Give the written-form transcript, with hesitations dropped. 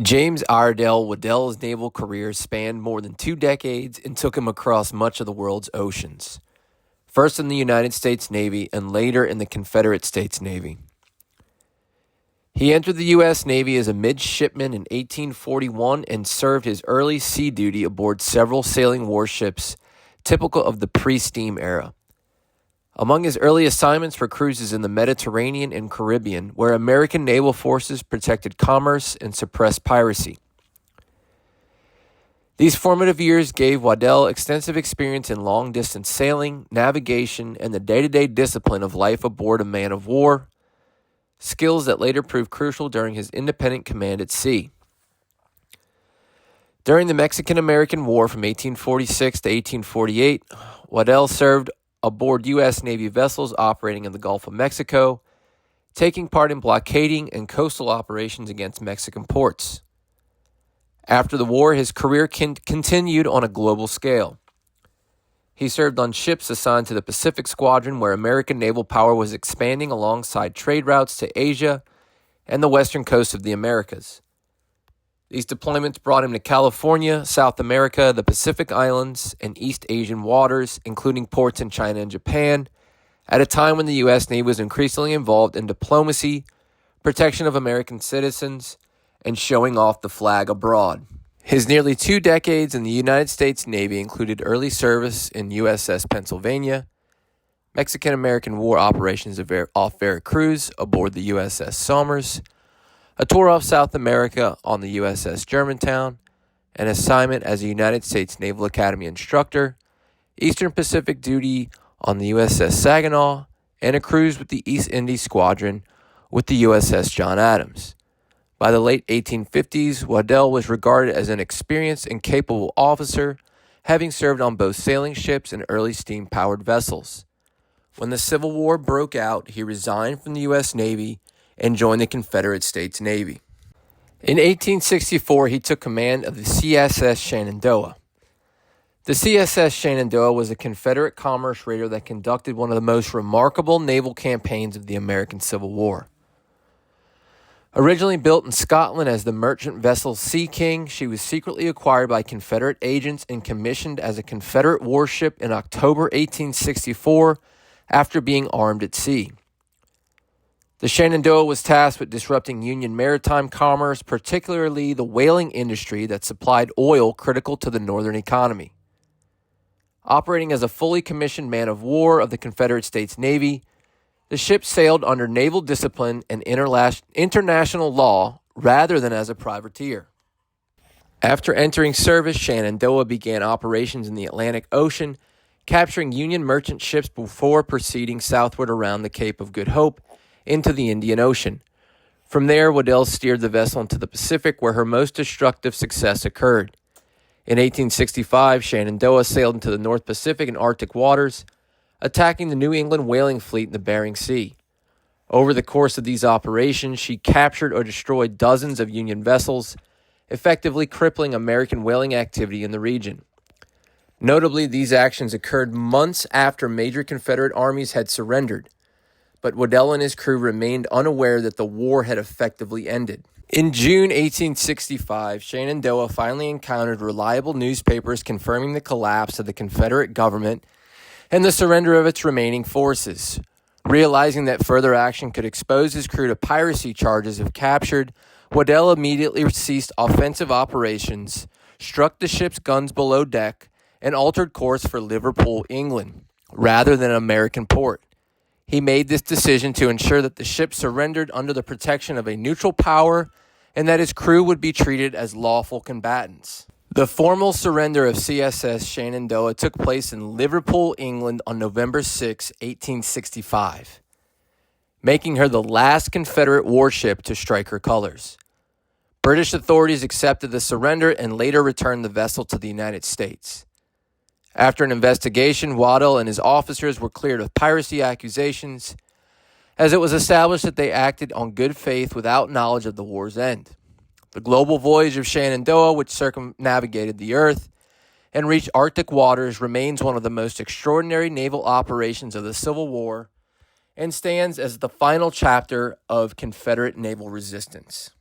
James Iredell Waddell's naval career spanned more than 2 decades and took him across much of the world's oceans, first in the United States Navy and later in the Confederate States Navy. He entered the U.S. Navy as a midshipman in 1841 and served his early sea duty aboard several sailing warships typical of the pre-steam era. Among his early assignments were cruises in the Mediterranean and Caribbean, where American naval forces protected commerce and suppressed piracy. These formative years gave Waddell extensive experience in long-distance sailing, navigation, and the day-to-day discipline of life aboard a man of war, skills that later proved crucial during his independent command at sea. During the Mexican-American War from 1846 to 1848, Waddell served aboard U.S. Navy vessels operating in the Gulf of Mexico, taking part in blockading and coastal operations against Mexican ports. After the war, his career continued on a global scale. He served on ships assigned to the Pacific Squadron, where American naval power was expanding alongside trade routes to Asia and the western coast of the Americas. These deployments brought him to California, South America, the Pacific Islands, and East Asian waters, including ports in China and Japan, at a time when the U.S. Navy was increasingly involved in diplomacy, protection of American citizens, and showing off the flag abroad. His nearly 2 decades in the United States Navy included early service in USS Pennsylvania, Mexican-American War operations off Veracruz aboard the USS Somers, a tour off South America on the USS Germantown, an assignment as a United States Naval Academy instructor, Eastern Pacific duty on the USS Saginaw, and a cruise with the East Indies Squadron with the USS John Adams. By the late 1850s, Waddell was regarded as an experienced and capable officer, having served on both sailing ships and early steam-powered vessels. When the Civil War broke out, he resigned from the U.S. Navy and joined the Confederate States Navy. In 1864, he took command of the CSS Shenandoah. The CSS Shenandoah was a Confederate commerce raider that conducted one of the most remarkable naval campaigns of the American Civil War. Originally built in Scotland as the merchant vessel Sea King, she was secretly acquired by Confederate agents and commissioned as a Confederate warship in October 1864 after being armed at sea. The Shenandoah was tasked with disrupting Union maritime commerce, particularly the whaling industry that supplied oil critical to the northern economy. Operating as a fully commissioned man of war of the Confederate States Navy, the ship sailed under naval discipline and international law rather than as a privateer. After entering service, Shenandoah began operations in the Atlantic Ocean, capturing Union merchant ships before proceeding southward around the Cape of Good Hope into the Indian Ocean. From there, Waddell steered the vessel into the Pacific, where her most destructive success occurred. In 1865, Shenandoah sailed into the North Pacific and Arctic waters, attacking the New England whaling fleet in the Bering Sea. Over the course of these operations, she captured or destroyed dozens of Union vessels, effectively crippling American whaling activity in the region. Notably, these actions occurred months after major Confederate armies had surrendered, but Waddell and his crew remained unaware that the war had effectively ended. In June 1865, Shenandoah finally encountered reliable newspapers confirming the collapse of the Confederate government and the surrender of its remaining forces. Realizing that further action could expose his crew to piracy charges if captured, Waddell immediately ceased offensive operations, struck the ship's guns below deck, and altered course for Liverpool, England, rather than an American port. He made this decision to ensure that the ship surrendered under the protection of a neutral power and that his crew would be treated as lawful combatants. The formal surrender of CSS Shenandoah took place in Liverpool, England on November 6, 1865, making her the last Confederate warship to strike her colors. British authorities accepted the surrender and later returned the vessel to the United States. After an investigation, Waddell and his officers were cleared of piracy accusations, as it was established that they acted on good faith without knowledge of the war's end. The global voyage of Shenandoah, which circumnavigated the Earth and reached Arctic waters, remains one of the most extraordinary naval operations of the Civil War and stands as the final chapter of Confederate naval resistance.